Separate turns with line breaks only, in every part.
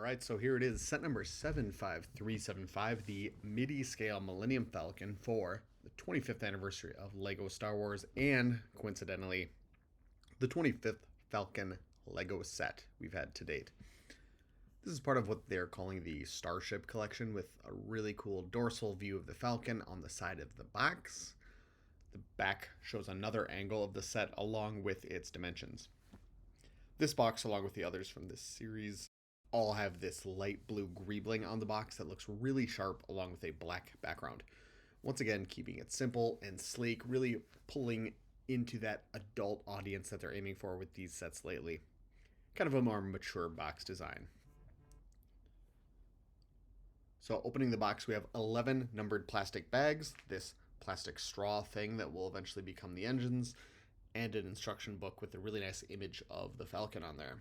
Alright, so here it is, set number 75375, the Midi-Scale Millennium Falcon for the 25th anniversary of LEGO Star Wars and, coincidentally, the 25th Falcon LEGO set we've had to date. This is part of what they're calling the Starship Collection, with a really cool dorsal view of the Falcon on the side of the box. The back shows another angle of the set along with its dimensions. This box, along with the others from this series, all have this light blue greebling on the box that looks really sharp along with a black background. Once again, keeping it simple and sleek, really pulling into that adult audience that they're aiming for with these sets lately. Kind of a more mature box design. So opening the box, we have 11 numbered plastic bags, this plastic straw thing that will eventually become the engines, and an instruction book with a really nice image of the Falcon on there.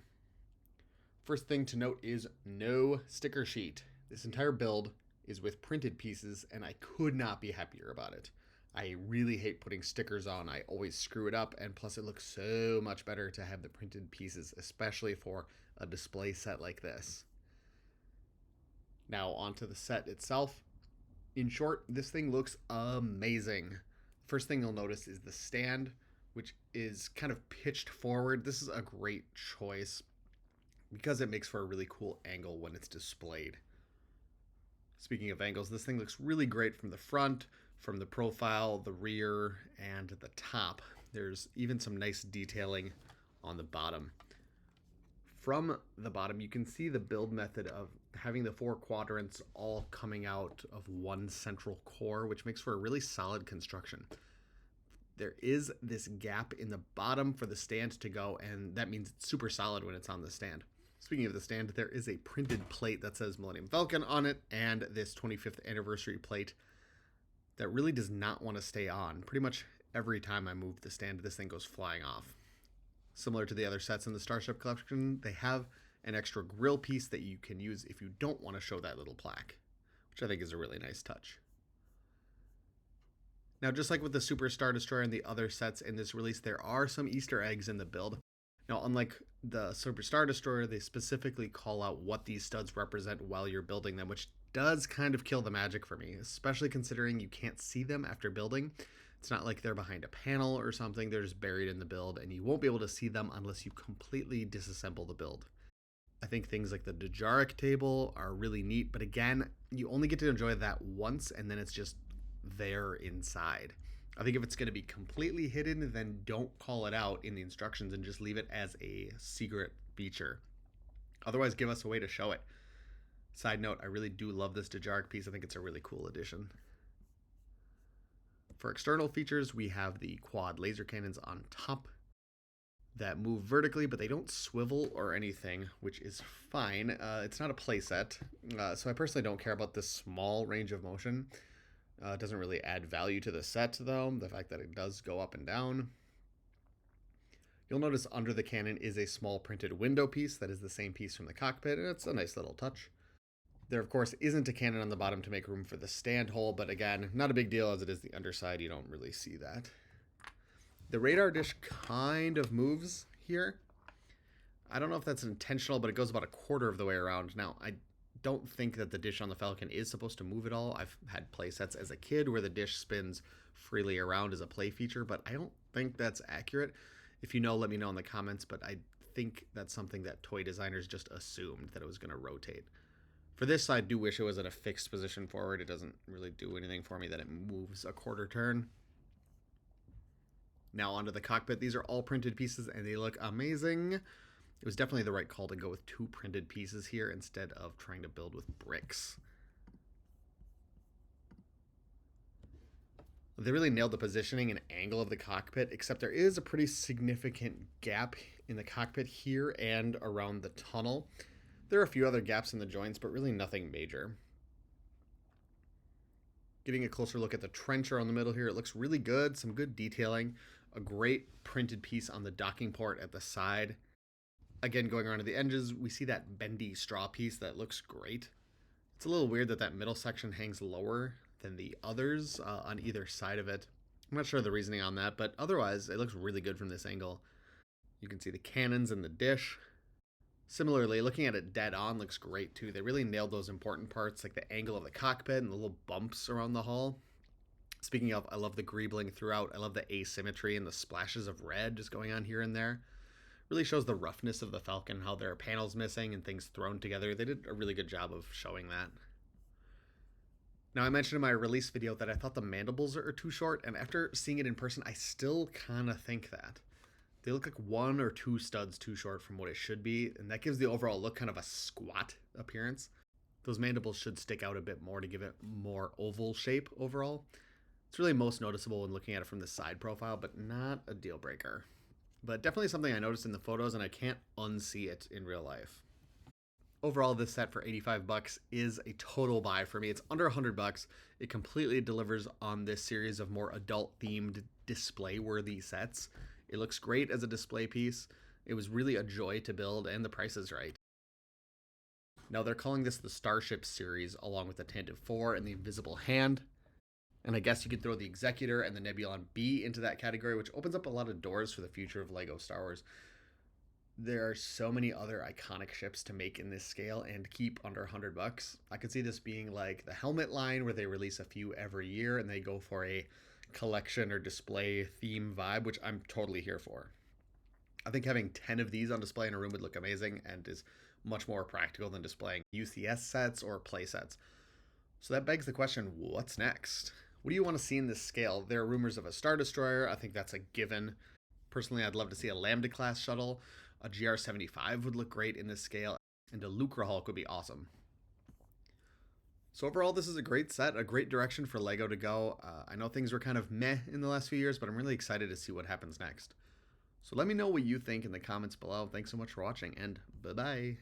First thing to note is no sticker sheet. This entire build is with printed pieces, and I could not be happier about it. I really hate putting stickers on. I always screw it up, and plus it looks so much better to have the printed pieces, especially for a display set like this. Now onto the set itself. In short, this thing looks amazing. First thing you'll notice is the stand, which is kind of pitched forward. This is a great choice because it makes for a really cool angle when it's displayed. Speaking of angles, this thing looks really great from the front, from the profile, the rear, and the top. There's even some nice detailing on the bottom. From the bottom, you can see the build method of having the 4 quadrants all coming out of one central core, which makes for a really solid construction. There is this gap in the bottom for the stand to go, and that means it's super solid when it's on the stand. Speaking of the stand, there is a printed plate that says Millennium Falcon on it, and this 25th anniversary plate that really does not want to stay on. Pretty much every time I move the stand, this thing goes flying off. Similar to the other sets in the Starship Collection, they have an extra grill piece that you can use if you don't want to show that little plaque, which I think is a really nice touch. Now, just like with the Super Star Destroyer and the other sets in this release, there are some Easter eggs in the build. Now, unlike the Super Star Destroyer, they specifically call out what these studs represent while you're building them, which does kind of kill the magic for me, especially considering you can't see them after building. It's not like they're behind a panel or something, they're just buried in the build, and you won't be able to see them unless you completely disassemble the build. I think things like the Dejaric table are really neat, but again, you only get to enjoy that once, and then it's just there inside. I think if it's going to be completely hidden, then don't call it out in the instructions and just leave it as a secret feature. Otherwise, give us a way to show it. Side note, I really do love this Dejaric piece. I think it's a really cool addition. For external features, we have the quad laser cannons on top that move vertically, but they don't swivel or anything, which is fine. It's not a playset, so I personally don't care about this small range of motion. It doesn't really add value to the set, though, the fact that it does go up and down. You'll notice under the cannon is a small printed window piece that is the same piece from the cockpit, and it's a nice little touch. There, of course, isn't a cannon on the bottom to make room for the stand hole, but again, not a big deal as it is the underside. You don't really see that. The radar dish kind of moves here. I don't know if that's intentional, but it goes about a quarter of the way around. Now, I don't think that the dish on the Falcon is supposed to move at all. I've had play sets as a kid where the dish spins freely around as a play feature, but I don't think that's accurate. If you know, let me know in the comments, but I think that's something that toy designers just assumed that it was going to rotate. For this, I do wish it was at a fixed position forward. It doesn't really do anything for me that it moves a quarter turn. Now onto the cockpit. These are all printed pieces and they look amazing. It was definitely the right call to go with 2 printed pieces here instead of trying to build with bricks. They really nailed the positioning and angle of the cockpit, except there is a pretty significant gap in the cockpit here and around the tunnel. There are a few other gaps in the joints, but really nothing major. Getting a closer look at the trencher on the middle here, it looks really good. Some good detailing. A great printed piece on the docking port at the side. Again, going around to the edges, we see that bendy straw piece that looks great. It's a little weird that that middle section hangs lower than the others on either side of it. I'm not sure the reasoning on that, but otherwise, it looks really good from this angle. You can see the cannons and the dish. Similarly, looking at it dead on looks great too. They really nailed those important parts like the angle of the cockpit and the little bumps around the hull. Speaking of, I love the greebling throughout. I love the asymmetry and the splashes of red just going on here and there. Really shows the roughness of the Falcon, how there are panels missing and things thrown together. They did a really good job of showing that. Now, I mentioned in my release video that I thought the mandibles are too short, and after seeing it in person, I still kind of think that. They look like 1 or 2 studs too short from what it should be, and that gives the overall look kind of a squat appearance. Those mandibles should stick out a bit more to give it more oval shape overall. It's really most noticeable when looking at it from the side profile, but not a deal breaker. But definitely something I noticed in the photos, and I can't unsee it in real life. Overall, this set for 85 bucks is a total buy for me. It's under 100 bucks. It completely delivers on this series of more adult themed display worthy sets. It looks great as a display piece. It was really a joy to build, and the price is right. Now they're calling this the Starship series, along with the Tantive 4 and the Invisible Hand. And I guess you could throw the Executor and the Nebulon B into that category, which opens up a lot of doors for the future of LEGO Star Wars. There are so many other iconic ships to make in this scale and keep under 100 bucks. I could see this being like the Helmet line, where they release a few every year and they go for a collection or display theme vibe, which I'm totally here for. I think having 10 of these on display in a room would look amazing and is much more practical than displaying UCS sets or play sets. So that begs the question, what's next? What do you want to see in this scale? There are rumors of a Star Destroyer. I think that's a given. Personally, I'd love to see a Lambda class shuttle. A GR-75 would look great in this scale, and a Lucre Hulk would be awesome. So overall, this is a great set, a great direction for LEGO to go. I know things were kind of meh in the last few years, but I'm really excited to see what happens next. So let me know what you think in the comments below. Thanks so much for watching, and bye-bye.